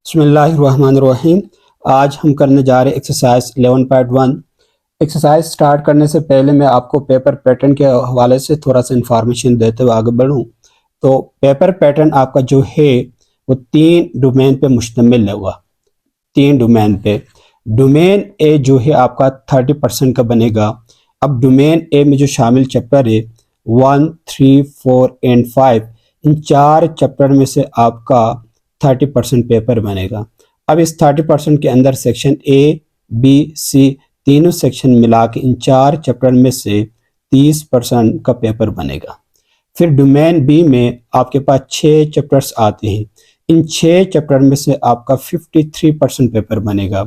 बिस्मिल्लाहिर्रहमानिर्रहीम। आज हम करने जा रहे हैं एक्सरसाइज 11.1। एक्सरसाइज स्टार्ट करने से पहले मैं आपको पेपर पैटर्न के हवाले से थोड़ा सा इंफॉर्मेशन देते हुए आगे बढ़ूं। तो पेपर पैटर्न आपका जो है वो 3 डोमेन पे मुश्तमिल होगा। 3 डोमेन पे। डोमेन ए जो है आपका 30% का बनेगा। अब डोमेन ए में जो शामिल चैप्टर है 1, 3, 4 एंड 5, इन 4 चैप्टर में से आपका 30% पेपर बनेगा। अब इस 30% के अंदर सेक्शन ए, बी, सी तीनों सेक्शन मिला के इन 4 चैप्टर में से 30% का पेपर बनेगा। फिर डोमेन बी में आपके पास 6 चैप्टर्स आते हैं। इन 6 चैप्टर में से आपका 53% पेपर बनेगा।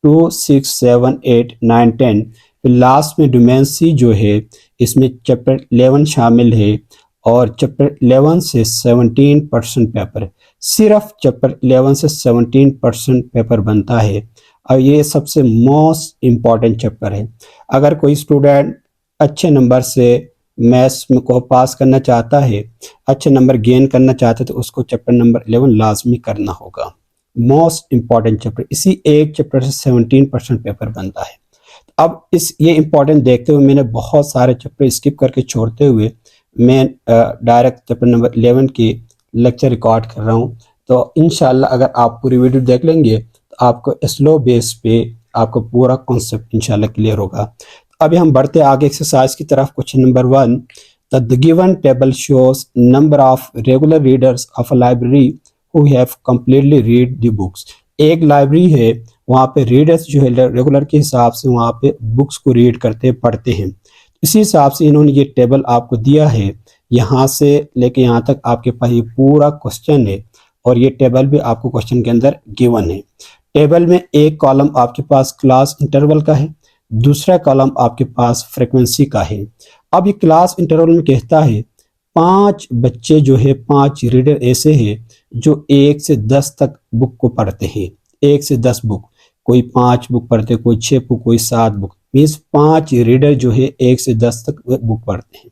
2, 6, 7, 8, 9, 10। फिर लास्ट में डोमेन सी जो है इसमें चैप्टर 11 शामिल है और चैप्टर 11 से 17% पेपर है। सिर्फ चैप्टर 11 से 17% पेपर बनता है और ये सबसे मोस्ट इम्पॉर्टेंट चैप्टर है। अगर कोई स्टूडेंट अच्छे नंबर से मैथ्स में को पास करना चाहता है, अच्छे नंबर गेन करना चाहता है, तो उसको चैप्टर नंबर 11 लाजमी करना होगा। मोस्ट इम्पॉर्टेंट चैप्टर, इसी एक चैप्टर से 17% पेपर बनता है। अब ये इम्पॉर्टेंट देखते हुए मैंने बहुत सारे चैप्टर स्किप करके छोड़ते हुए मैं डायरेक्ट चैप्टर नंबर 11 की लेक्चर रिकॉर्ड कर रहा हूँ। तो इंशाल्लाह अगर आप पूरी वीडियो देख लेंगे तो आपको स्लो बेस पे आपको पूरा कॉन्सेप्ट इंशाल्लाह क्लियर होगा। अभी हम बढ़ते आगे एक्सरसाइज की तरफ। Question number 1, the given table shows number of regular readers of a library who have completely read the books. एक लाइब्रेरी है, वहाँ पे रीडर्स जो है रेगुलर के हिसाब से वहाँ पे बुक्स को रीड करते पढ़ते हैं। इसी हिसाब से इन्होंने ये टेबल आपको दिया है, यहाँ से लेके यहाँ तक आपके पास ये पूरा क्वेश्चन है और ये टेबल भी आपको क्वेश्चन के अंदर गिवन है। टेबल में एक कॉलम आपके पास क्लास इंटरवल का है, दूसरा कॉलम आपके पास फ्रीक्वेंसी का है। अब ये क्लास इंटरवल में कहता है 5 बच्चे जो है, 5 रीडर ऐसे हैं जो 1 से 10 तक बुक को पढ़ते हैं। 1 से 10 बुक, कोई 5 बुक पढ़ते, कोई 6 बुक, कोई 7 बुक, मीन्स 5 रीडर जो है 1 से 10 तक बुक पढ़ते हैं।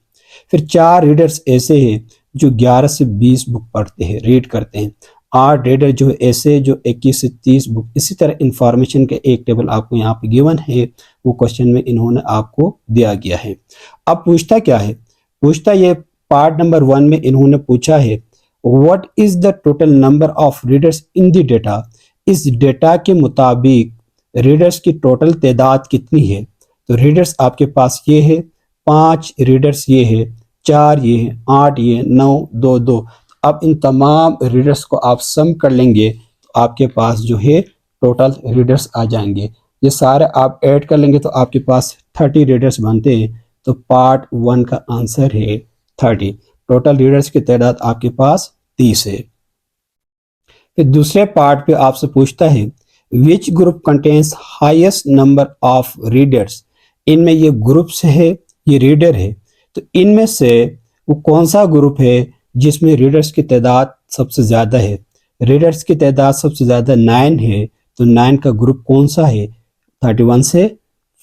फिर 4 रीडर्स ऐसे हैं जो 11 से 20 बुक पढ़ते हैं, रीड करते हैं। 8 रीडर जो ऐसे जो 21 से 30 बुक। इसी तरह इंफॉर्मेशन के एक टेबल आपको यहाँ पे गिवन है, वो क्वेश्चन में इन्होंने आपको दिया गया है। अब पूछता क्या है, पूछता ये पार्ट नंबर 1 में इन्होंने पूछा है what is the total number of readers in the data. इस डेटा के मुताबिक रीडर्स की टोटल तादाद कितनी है। तो रीडर्स आपके पास ये है, 5 रीडर्स ये है, 4 ये है, 8 ये, 9, 2, 2। अब इन तमाम रीडर्स को आप सम कर लेंगे तो आपके पास जो है टोटल रीडर्स आ जाएंगे। ये सारे आप ऐड कर लेंगे तो आपके पास 30 रीडर्स बनते हैं। तो पार्ट 1 का आंसर है 30। टोटल रीडर्स की तादाद आपके पास 30 है। फिर दूसरे पार्ट पे आपसे पूछता है which group contains highest number of readers. इनमें ये ग्रुप्स है, ये रीडर है, तो इनमें से वो कौन सा ग्रुप है जिसमें रीडर्स की तादाद सबसे ज़्यादा है। रीडर्स की तादाद सबसे ज़्यादा 9 है, तो 9 का ग्रुप कौन सा है, 31 से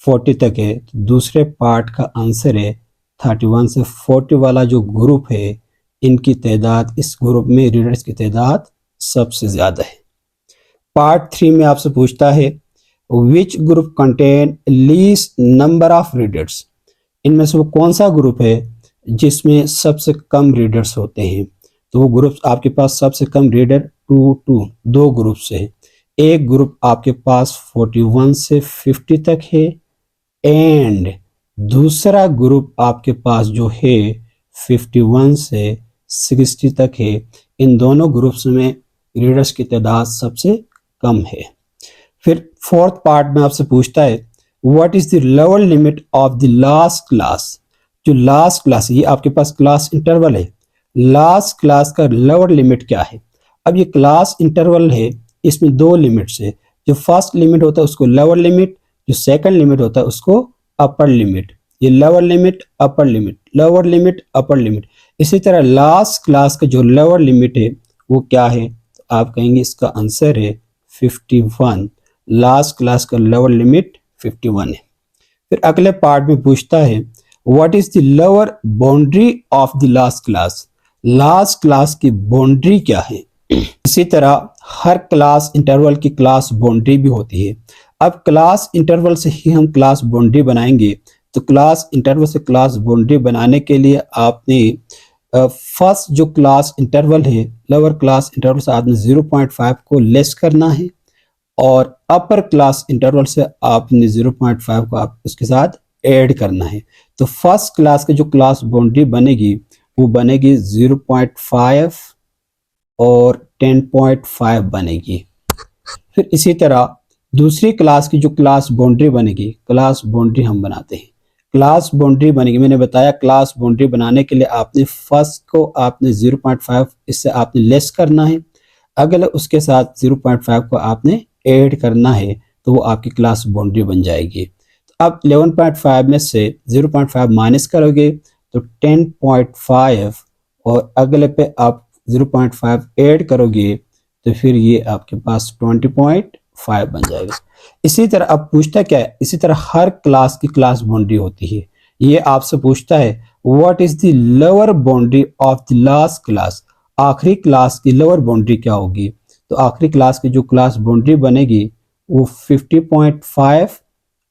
40 तक है। तो दूसरे पार्ट का आंसर है 31 से 40 वाला जो ग्रुप है, इनकी तादाद, इस ग्रुप में रीडर्स की तादाद सबसे ज़्यादा है। पार्ट 3 में आपसे पूछता है which group contain least number of readers. इनमें से वो कौन सा ग्रुप है जिसमें सबसे कम रीडर्स होते हैं। तो वो ग्रुप आपके पास सबसे कम रीडर 2 ग्रुप से है। एक ग्रुप आपके पास 41 से 50 तक है एंड दूसरा ग्रुप आपके पास जो है 51 से 60 तक है। इन दोनों ग्रुप्स में रीडर्स की तादाद सबसे कम है। फिर फोर्थ पार्ट में आपसे पूछता है what is the lower limit of the last class. जो लास्ट क्लास है, ये आपके पास क्लास इंटरवल है, लास्ट क्लास का लोअर लिमिट क्या है। अब ये क्लास इंटरवल है, इसमें 2 लिमिट्स है। जो फर्स्ट लिमिट होता है उसको लोअर लिमिट, जो सेकंड लिमिट होता है उसको अपर लिमिट। ये lower limit, upper limit, lower limit, upper limit. इसी तरह लास्ट क्लास का जो लोअर लिमिट है वो क्या है, तो आप कहेंगे इसका आंसर है 51। लास्ट क्लास का लोअर लिमिट 51 है। फिर अगले पार्ट में पूछता है what is the lower boundary of the last class. Last class की बाउंड्री क्या है, इसी तरह हर क्लास इंटरवल की क्लास बाउंड्री भी होती है। अब क्लास इंटरवल से ही हम क्लास बाउंड्री बनाएंगे। तो क्लास इंटरवल से क्लास बाउंड्री बनाने के लिए आपने फर्स्ट जो क्लास इंटरवल है, लोअर क्लास इंटरवल से आपने 0.5 को लेस करना है, और अपर क्लास इंटरवल से आपने 0.5 को आप उसके साथ ऐड करना है। तो फर्स्ट क्लास की जो क्लास बाउंड्री बनेगी वो बनेगी 0.5 और 10.5 बनेगी। फिर इसी तरह दूसरी क्लास की जो क्लास बाउंड्री बनेगी, क्लास बाउंड्री हम बनाते हैं। क्लास बाउंड्री बनेगी, मैंने बताया क्लास बाउंड्री बनाने के लिए आपने फर्स्ट को आपने 0.5 इससे आपने लेस करना है, अगले उसके साथ 0.5 को आपने ऐड करना है, तो वो आपकी क्लास बाउंड्री बन जाएगी। तो अब 11.5 में से 0.5 माइनस करोगे तो 10.5, और अगले पे आप 0.5 ऐड करोगे तो फिर ये आपके पास 20.5 बन जाएगा। इसी तरह अब पूछता क्या है, इसी तरह हर क्लास की क्लास बाउंड्री होती है। ये आपसे पूछता है what is the lower boundary of the last class, आखिरी क्लास की लोअर बाउंड्री क्या होगी। तो आखिरी क्लास की जो क्लास बाउंड्री बनेगी वो 50.5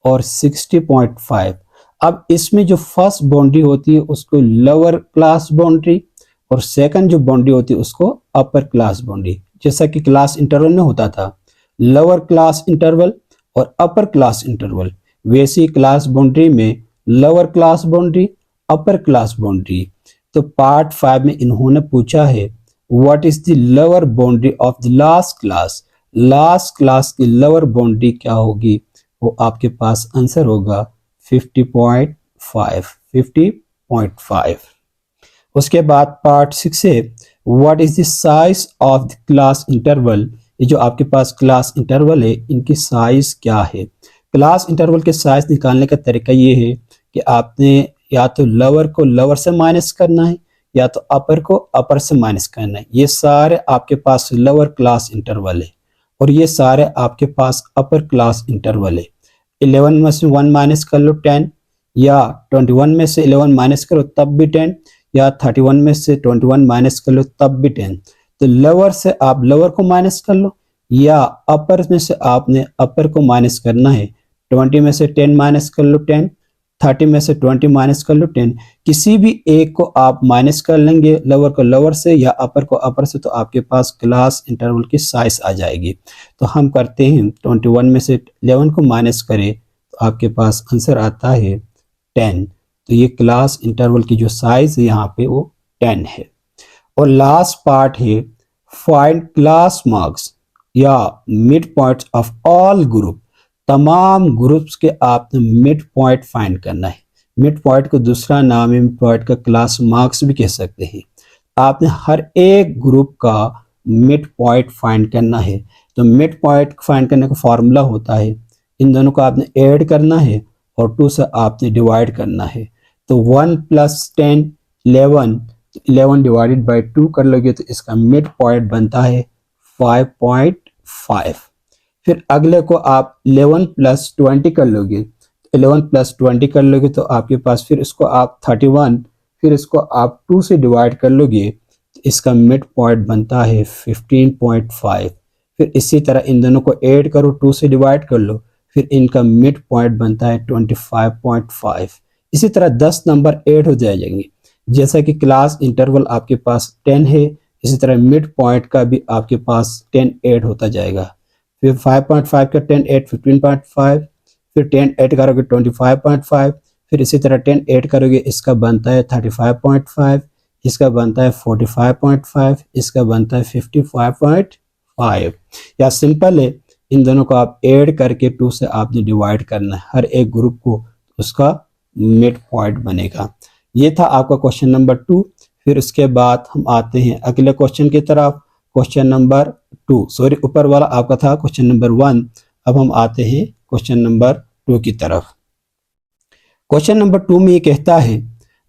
और 60.5। अब इसमें जो फर्स्ट बाउंड्री होती है उसको लोअर क्लास बाउंड्री, और सेकंड जो बाउंड्री होती है उसको अपर क्लास बाउंड्री। जैसा कि क्लास इंटरवल में होता था लोअर क्लास इंटरवल और अपर क्लास इंटरवल, वैसी क्लास बाउंड्री में lower class boundary, upper class boundary. तो पार्ट 5 में इन्होंने पूछा है what is the lower boundary of the last class, last class की लोअर बाउंड्री क्या होगी, वो आपके पास आंसर होगा 50.5। उसके बाद पार्ट 6 है what is the size of the class interval, ये जो आपके पास क्लास इंटरवल है इनकी साइज क्या है। क्लास इंटरवल के साइज निकालने का तरीका ये है कि आपने या तो लोअर को लोअर से माइनस करना है या तो अपर को अपर से माइनस करना है। ये सारे आपके पास लोअर क्लास इंटरवल है और ये सारे आपके पास अपर क्लास इंटरवल है। 11 में से 1 माइनस कर लो 10, या 21 में से 11 माइनस करो तब भी 10, या 31 में से 21 माइनस कर लो तब भी 10। तो लोअर से आप लोअर को माइनस कर लो, या अपर में से आपने अपर को माइनस करना है। 20 में से 10 माइनस कर लो 10, 30 में से 20 माइनस कर लो 10। किसी भी एक को आप माइनस कर लेंगे, लोअर को लोअर से या अपर को अपर से, तो आपके पास क्लास इंटरवल की साइज आ जाएगी। तो हम करते हैं 21 में से 11 को माइनस करें तो आपके पास आंसर आता है 10। तो ये क्लास इंटरवल की जो साइज है यहाँ पे वो 10 है। और लास्ट पार्ट है फाइंड क्लास मार्क्स या mid points of all group, तमाम ग्रुप्स के आपने मिड पॉइंट फाइंड करना है। मिड पॉइंट को दूसरा नाम है मिड पॉइंट का क्लास मार्क्स भी कह सकते हैं। आपने हर एक ग्रुप का मिड पॉइंट फाइंड करना है। तो मिड पॉइंट फाइंड करने का फॉर्मूला होता है इन दोनों को आपने ऐड करना है और 2 से आपने डिवाइड करना है। तो 1 + 10 11, 11 डिवाइडेड बाई 2 कर लोगे तो इसका मिड पॉइंट बनता है 5.5। फिर अगले को आप 11 + 20 कर लोगे, 11 + 20 कर लोगे तो आपके पास फिर इसको आप 31, फिर इसको आप 2 से डिवाइड कर लोगे तो इसका मिड पॉइंट बनता है 15.5। फिर इसी तरह इन दोनों को ऐड करो, 2 से डिवाइड कर लो, फिर इनका मिड पॉइंट बनता है 25.5। इसी तरह 10 नंबर ऐड हो जाएंगे। जैसा कि क्लास इंटरवल आपके पास 10 है, इसी तरह मिड पॉइंट का भी आपके पास 10 ऐड होता जाएगा। फिर 5.5 का 10 ऐड 15.5, फिर 10 ऐड करोगे 25.5, फिर इसी तरह 10 ऐड करोगे इसका बनता है 35.5, इसका बनता है 45.5, इसका बनता है 55.5। या सिंपल है, इन दोनों को आप ऐड करके 2 से आपने डिवाइड करना है हर एक ग्रुप को, उसका मिड पॉइंट बनेगा। ये था आपका क्वेश्चन नंबर 2। फिर उसके बाद हम आते हैं अगले क्वेश्चन की तरफ, क्वेश्चन नंबर 2, सॉरी ऊपर वाला आपका था क्वेश्चन नंबर 1। अब हम आते हैं क्वेश्चन नंबर 2 की तरफ। क्वेश्चन नंबर 2 में ये कहता है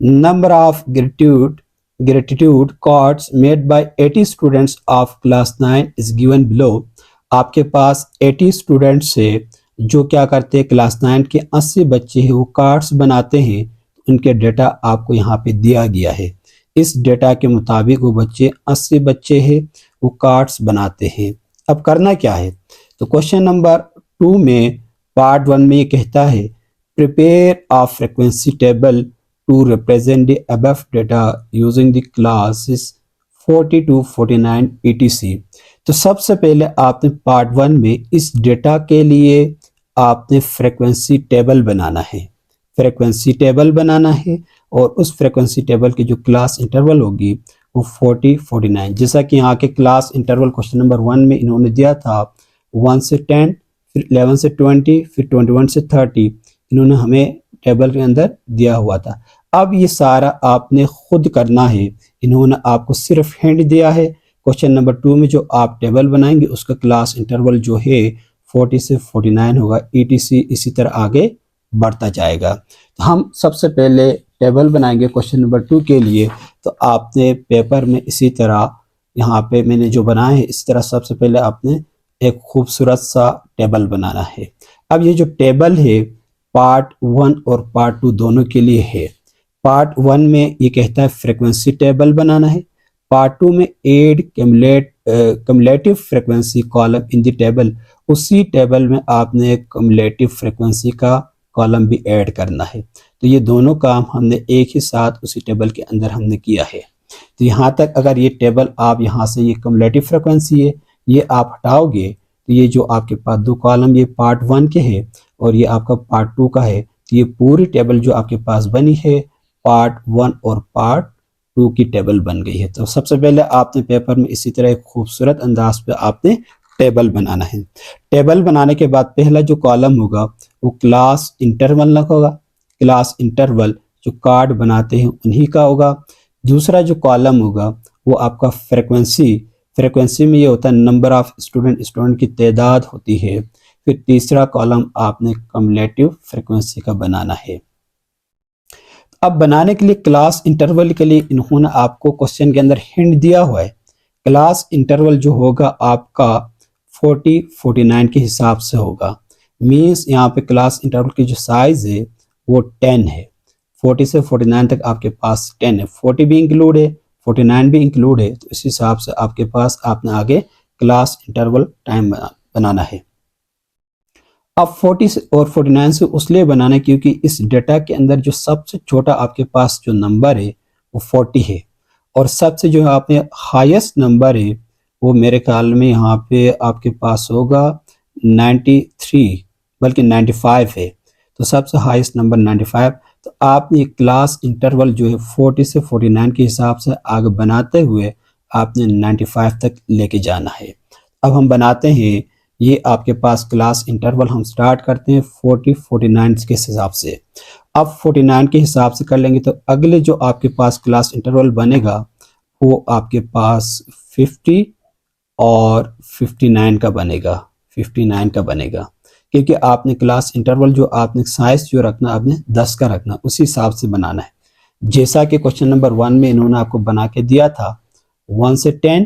number of gratitude cards made by 80 students of class 9 is given below. आपके पास 80 स्टूडेंट्स से जो क्या करते हैं, क्लास 9 के 80 बच्चे हैं वो कार्ड्स बनाते हैं। उनके डेटा आपको यहाँ पे दिया गया है। इस डेटा के मुताबिक वो बच्चे 80 बच्चे हैं वो कार्ड्स बनाते हैं। अब करना क्या है, तो क्वेश्चन नंबर 2 में पार्ट 1 में ये कहता है prepare a frequency table to represent the above data using the classes 40 to 49 etc। तो सबसे पहले आपने पार्ट 1 में इस डेटा के लिए आपने फ्रीक्वेंसी टेबल बनाना है, फ्रीक्वेंसी टेबल बनाना है, और उस फ्रीक्वेंसी टेबल की जो क्लास इंटरवल होगी वो 40 49, जैसा कि यहाँ के क्लास इंटरवल क्वेश्चन नंबर 1 में इन्होंने दिया था 1 से 10, फिर 11 से 20, फिर 21 से 30 इन्होंने हमें टेबल के अंदर दिया हुआ था। अब ये सारा आपने खुद करना है, इन्होंने आपको सिर्फ हिंट दिया है। क्वेश्चन नंबर 2 में जो आप टेबल बनाएंगे उसका क्लास इंटरवल जो है 40 से 49 होगा, etc इसी तरह आगे बढ़ता जाएगा। तो हम सबसे पहले टेबल बनाएंगे क्वेश्चन नंबर 2 के लिए। तो आपने पेपर में इसी तरह यहाँ पे मैंने जो बनाया है इस तरह सबसे पहले आपने एक खूबसूरत सा टेबल बनाना है। अब ये जो टेबल है पार्ट 1 और पार्ट 2 दोनों के लिए है। पार्ट 1 में ये कहता है फ्रीक्वेंसी टेबल बनाना है, पार्ट 2 में add cumulative frequency column in the table, उसी टेबल में आपने कम्युलेटिव फ्रीक्वेंसी का कॉलम भी ऐड करना है। तो ये दोनों काम हमने एक ही साथ उसी टेबल के अंदर हमने किया है। तो यहाँ तक अगर ये टेबल आप यहाँ से ये कम्युलेटिव फ्रीक्वेंसी है ये आप हटाओगे तो ये जो आपके पास दो कॉलम ये पार्ट 1 के है और ये आपका पार्ट 2 का है, तो ये पूरी टेबल जो आपके पास बनी है पार्ट 1 और पार्ट 2 की टेबल बन गई है। तो सबसे पहले आपने पेपर में इसी तरह एक खूबसूरत अंदाज पे आपने टेबल बनाना है। टेबल बनाने के बाद पहला जो कॉलम होगा वो क्लास इंटरवल होगा, क्लास इंटरवल जो कार्ड बनाते हैं उन्हीं का होगा। दूसरा जो कॉलम होगा वो आपका फ्रीक्वेंसी, फ्रीक्वेंसी में ये होता है नंबर ऑफ स्टूडेंट की तादाद होती है। फिर तीसरा कॉलम आपने कम्युलेटिव फ्रीक्वेंसी का बनाना है। अब बनाने के लिए क्लास इंटरवल के लिए इन्होंने आपको क्वेश्चन के अंदर हिंट दिया हुआ है। क्लास इंटरवल जो होगा आपका 40 49 के हिसाब से होगा। मीन्स यहाँ पे क्लास इंटरवल की जो साइज है वो 10 है। 40 से 49 तक आपके पास 10 है, 40 भी इंक्लूड है 49 भी इंक्लूड है। तो इस हिसाब से आपके पास आपने आगे क्लास इंटरवल टाइम बनाना है। अब 40 और 49 से उसलिए बनाना है क्योंकि इस डेटा के अंदर जो सबसे छोटा आपके पास जो नंबर है वो 40 है और सबसे जो आपने हाईएस्ट नंबर है वो मेरे ख्याल में यहाँ पे आपके पास होगा 93 बल्कि 95 है। तो सबसे हाईएस्ट नंबर 95। तो आपने क्लास इंटरवल जो है 40 से 49 के हिसाब से आगे बनाते हुए आपने 95 तक लेके जाना है। अब हम बनाते हैं ये आपके पास क्लास इंटरवल हम स्टार्ट करते हैं 40 49 के हिसाब से। अब 49 के हिसाब से कर लेंगे तो अगले जो आपके पास क्लास इंटरवल बनेगा वो आपके पास 50 और 59 का बनेगा, 59 का बनेगा क्योंकि आपने क्लास इंटरवल जो आपने साइज जो रखना आपने 10 का रखना, उसी हिसाब से बनाना है। जैसा कि क्वेश्चन नंबर 1 में इन्होंने आपको बना के दिया था 1 से 10,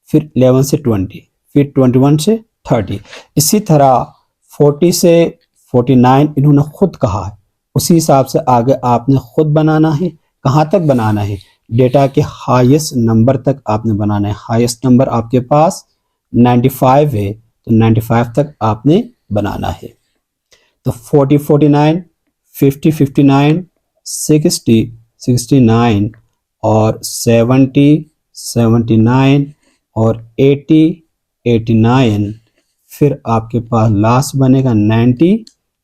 फिर 11 से 20, फिर 21 से 30। इसी तरह 40 से 49 इन्होंने खुद कहा है, उसी हिसाब से आगे आपने खुद बनाना है। कहाँ तक बनाना है? डेटा के हाईएस्ट नंबर तक आपने बनाना है। हाईएस्ट नंबर आपके पास 95 है तो 95 तक आपने बनाना है। तो 40 49, 50 59, 60 69 और 70 79 और 80 89, फिर आपके पास लास्ट बनेगा 90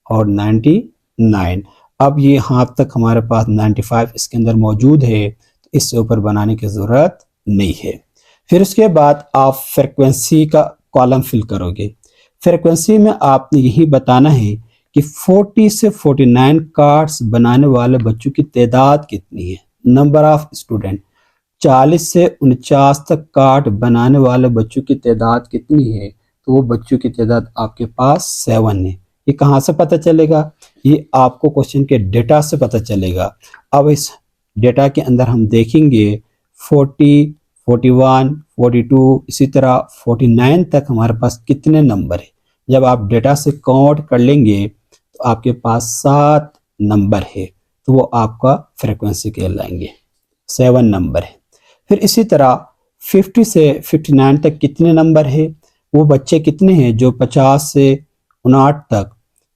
और 99। अब ये यहाँ तक हमारे पास 95 इसके अंदर मौजूद है तो इससे ऊपर बनाने की ज़रूरत नहीं है। फिर उसके बाद आप फ्रीक्वेंसी का कॉलम फिल करोगे। फ्रीक्वेंसी में आपने यही बताना है कि 40 से 49 कार्ड्स बनाने वाले बच्चों की तादाद कितनी है, नंबर ऑफ स्टूडेंट। 40 से 49 तक कार्ड बनाने वाले बच्चों की तादाद कितनी है, तो वो बच्चों की तादाद आपके पास 7 है। ये कहाँ से पता चलेगा? ये आपको क्वेश्चन के डेटा से पता चलेगा। अब इस डेटा के अंदर हम देखेंगे 40 41 42 इसी तरह 49 तक हमारे पास कितने नंबर है। जब आप डेटा से काउंट कर लेंगे तो आपके पास 7 नंबर है, तो वो आपका फ्रीक्वेंसी कहलाएंगे, 7 नंबर है। फिर इसी तरह 50 से 59 तक कितने नंबर है, वो बच्चे कितने हैं जो 50 से 59 तक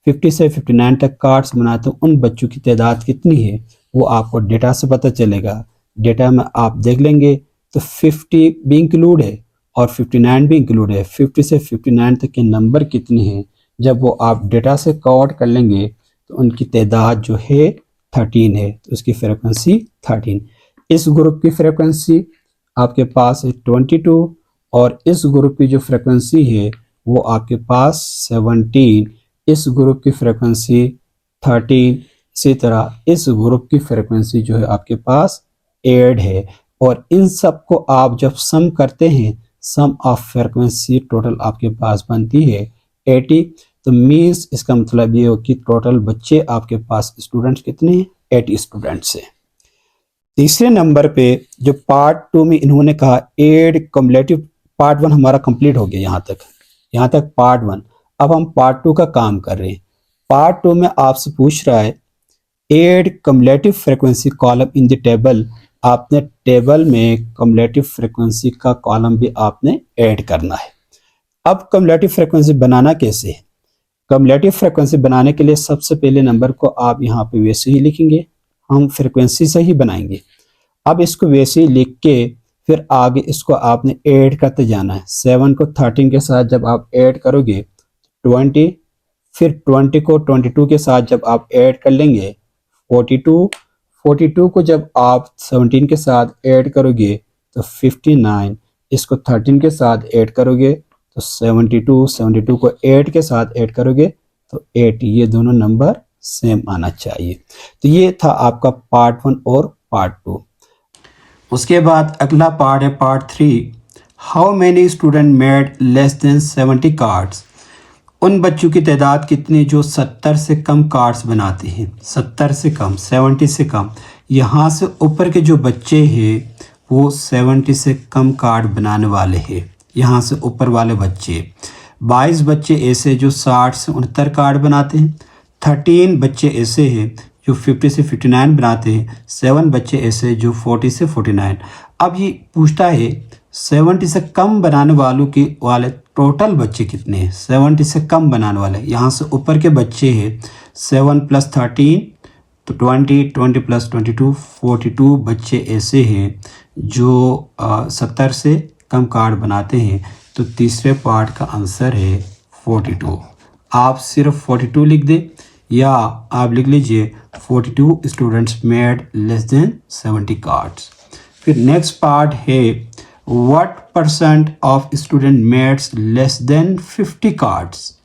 50 से 59 तक कार्ड्स बनाते हैं, उन बच्चों की तादाद कितनी है वो आपको डेटा से पता चलेगा। डेटा में आप देख लेंगे तो 50 भी इंक्लूड है और 59 भी इंक्लूड है। 50 से 59 तक के नंबर कितने हैं, जब वो आप डेटा से काउंट कर लेंगे तो उनकी तादाद जो है 13 है, तो उसकी फ्रीक्वेंसी 13। इस ग्रुप की फ्रीक्वेंसी आपके पास है 22 और इस ग्रुप की जो फ्रीक्वेंसी है वो आपके पास 17। इस ग्रुप की फ्रीक्वेंसी 13। इसी तरह इस ग्रुप की फ्रीक्वेंसी जो है आपके पास 8 है। और इन सब को आप जब सम करते हैं, सम ऑफ फ्रीक्वेंसी टोटल आपके पास बनती है 80। तो मीन्स इसका मतलब ये हो कि टोटल बच्चे आपके पास स्टूडेंट्स कितने हैं, 80 स्टूडेंट्स हैं। तीसरे नंबर पे जो पार्ट 2 में इन्होंने कहा एड कम्युलेटिव, पार्ट 1 हमारा कंप्लीट हो गया यहाँ तक पार्ट 1। अब हम पार्ट 2 का काम कर रहे हैं। पार्ट 2 में आपसे पूछ रहा है add cumulative frequency column in the table. आपने टेबल में कम्युलेटिव फ्रीक्वेंसी का कॉलम भी आपने ऐड करना है। अब कम्युलेटिव फ्रीक्वेंसी बनाना कैसे है? कम्युलेटिव फ्रीक्वेंसी बनाने के लिए सबसे पहले नंबर को आप यहाँ पे वैसे ही लिखेंगे, हम फ्रीक्वेंसी से ही बनाएंगे। अब इसको वैसे ही लिख के फिर आगे इसको आपने ऐड करते जाना है। 7 को 13 के साथ जब आप ऐड करोगे 20, फिर 20 को 22 के साथ जब आप ऐड कर लेंगे 42 को जब आप 17 के साथ ऐड करोगे तो 59, इसको 13 के साथ ऐड करोगे तो 72 को 8 के साथ ऐड करोगे तो 80। ये दोनों नंबर सेम आना चाहिए। तो ये था आपका पार्ट 1 और पार्ट 2। उसके बाद अगला पार्ट है part 3। How many student made less than 70 cards. उन बच्चों की तादाद कितनी जो 70 से कम कार्ड्स बनाते हैं। 70 से कम, 70 से कम। यहाँ से ऊपर के जो बच्चे हैं वो 70 से कम कार्ड बनाने वाले हैं। यहाँ से ऊपर वाले बच्चे 22 बच्चे ऐसे जो 60 से 69 कार्ड बनाते हैं। 13 बच्चे ऐसे हैं जो 50 से 59 बनाते हैं। 7 बच्चे ऐसे जो 40 से 49। अब ये पूछता है 70 से कम बनाने वाले टोटल बच्चे कितने हैं। 70 से कम बनाने वाले, यहाँ से ऊपर के बच्चे हैं 7 + 13 तो 20 + 22 42 बच्चे ऐसे हैं जो 70 से कम कार्ड बनाते हैं। तो तीसरे पार्ट का आंसर है 42। आप सिर्फ 42 लिख दें या आप लिख लीजिए 42 students made less than 70 cards. फिर नेक्स्ट पार्ट है what % of student made less than 50 cards.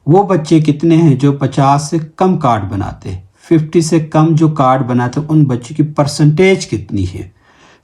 वो बच्चे कितने हैं जो 50 से कम कार्ड बनाते हैं। 50 से कम जो कार्ड बनाते हैं उन बच्चों की परसेंटेज कितनी है।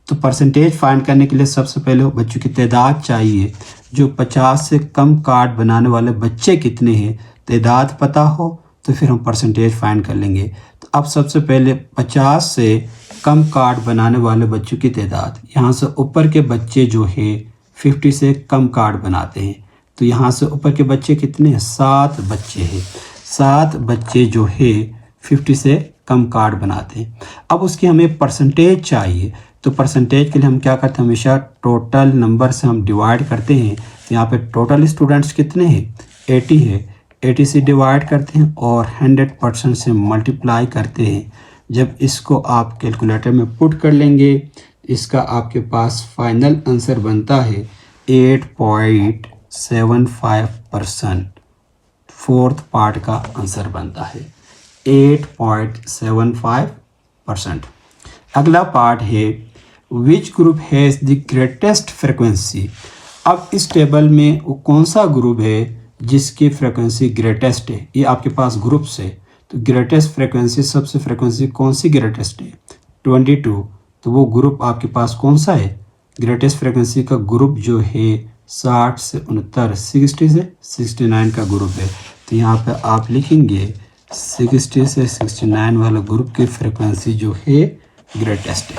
तो परसेंटेज फाइंड करने के लिए सबसे पहले बच्चों की तादाद चाहिए। जो 50 से कम कार्ड बनाने वाले बच्चे कितने हैं, तादाद पता हो तो फिर हम परसेंटेज फाइंड कर लेंगे। तो अब सबसे पहले 50 से कम कार्ड बनाने वाले बच्चों की तादाद, यहाँ से ऊपर के बच्चे जो है 50 से कम कार्ड बनाते हैं। तो यहाँ से ऊपर के बच्चे कितने हैं, 7 बच्चे हैं। 7 बच्चे जो है 50 से कम कार्ड बनाते हैं। अब उसकी हमें परसेंटेज चाहिए। तो परसेंटेज के लिए हम क्या करते हैं, हमेशा टोटल नंबर से हम डिवाइड करते हैं। तो यहाँ पे टोटल स्टूडेंट्स कितने हैं, 80 है। 80 से डिवाइड करते हैं और 100% से मल्टीप्लाई करते हैं। जब इसको आप कैलकुलेटर में पुट कर लेंगे, इसका आपके पास फाइनल आंसर बनता है 8.75%। फोर्थ पार्ट का आंसर बनता है 8.75%। अगला पार्ट है which group has the greatest frequency. अब इस टेबल में वो कौन सा ग्रुप है जिसकी फ्रिक्वेंसी ग्रेटेस्ट है। ये आपके पास ग्रुप्स है। तो ग्रेटेस्ट फ्रिक्वेंसी, सबसे फ्रिक्वेंसी कौन सी ग्रेटेस्ट है, 22। तो वो ग्रुप आपके पास कौन सा है, ग्रेटेस्ट फ्रिक्वेंसी का ग्रुप जो है 60 से 69, 60 से 69 का ग्रुप है। तो यहाँ पे आप लिखेंगे 60 से 69 वाला ग्रुप की फ्रिक्वेंसी जो है ग्रेटेस्ट है।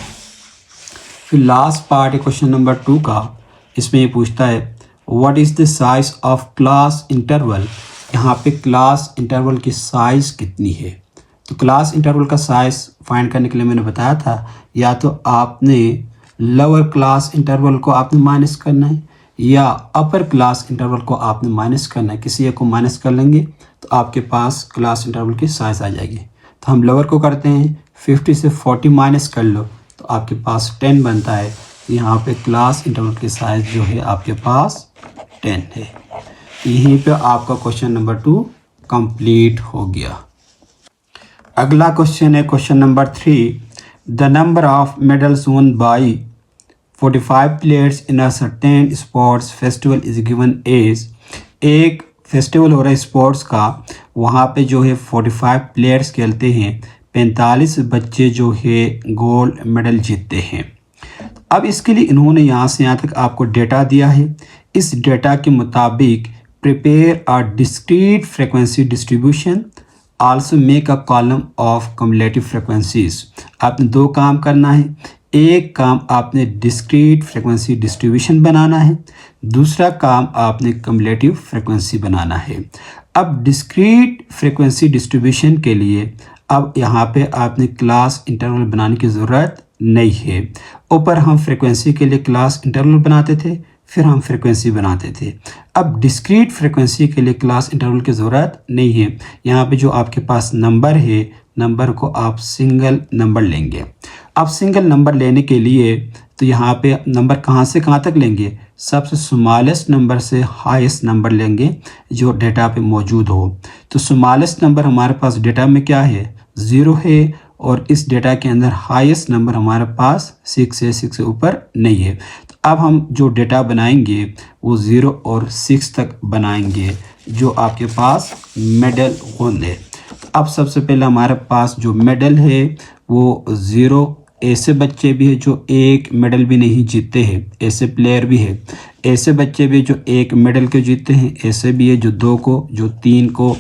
फिर लास्ट पार्ट है क्वेश्चन नंबर 2 का। इसमें ये पूछता है what is the size of class interval. यहाँ पे क्लास इंटरवल की साइज़ कितनी है। तो क्लास इंटरवल का साइज़ फाइंड करने के लिए मैंने बताया था, या तो आपने लोअर क्लास इंटरवल को आपने माइनस करना है या अपर क्लास इंटरवल को आपने माइनस करना है। किसी एक को माइनस कर लेंगे तो आपके पास क्लास इंटरवल की साइज आ जाएगी। तो हम लोअर को करते हैं, 50 से 40 माइनस कर लो तो आपके पास 10 बनता है। यहाँ पे क्लास इंटरवल की साइज जो है आपके पास 10 है। यहीं पे आपका क्वेश्चन नंबर 2 कंप्लीट हो गया। अगला क्वेश्चन है question number 3। The number of medals won by 45 players in a certain sports festival is given as. एक फेस्टिवल हो रहा है स्पोर्ट्स का, वहाँ पे जो है 45 प्लेयर्स खेलते हैं, 45 बच्चे जो है गोल्ड मेडल जीतते हैं। अब इसके लिए इन्होंने यहाँ से यहाँ तक आपको डेटा दिया है। इस डेटा के मुताबिक prepare a discrete frequency distribution, also make a column of cumulative frequencies. आपने दो काम करना है। एक काम आपने डिस्क्रीट फ्रिक्वेंसी डिस्ट्रीब्यूशन बनाना है, दूसरा काम आपने कम्युलेटिव फ्रिक्वेंसी बनाना है। अब डिस्क्रीट फ्रिक्वेंसी डिस्ट्रीब्यूशन के लिए अब यहाँ पे आपने क्लास इंटरवल बनाने की ज़रूरत नहीं है। ऊपर हम फ्रिक्वेंसी के लिए क्लास इंटरवल बनाते थे, फिर हम फ्रिक्वेंसी बनाते थे। अब डिस्क्रीट फ्रिक्वेंसी के लिए क्लास इंटरवल की ज़रूरत नहीं है। यहाँ पे जो आपके पास नंबर है, नंबर को आप सिंगल नंबर लेंगे। अब सिंगल नंबर लेने के लिए तो यहाँ पे नंबर कहाँ से कहाँ तक लेंगे, सबसे स्मॉलेस्ट नंबर से हाईएस्ट नंबर लेंगे जो डेटा पे मौजूद हो। तो स्मॉलेस्ट नंबर हमारे पास डेटा में क्या है, 0 है, और इस डेटा के अंदर हाईएस्ट नंबर हमारे पास 6 है, 6 से ऊपर नहीं है। तो अब हम जो डेटा बनाएंगे वो 0 और 6 तक बनाएंगे जो आपके पास मेडल होंगे। अब सबसे पहले हमारे पास जो मेडल है वो 0, ऐसे बच्चे भी है जो एक मेडल भी नहीं जीतते हैं, ऐसे प्लेयर भी है। ऐसे बच्चे भी जो एक मेडल के जीतते हैं, ऐसे भी है जो 2 को, जो 3 को,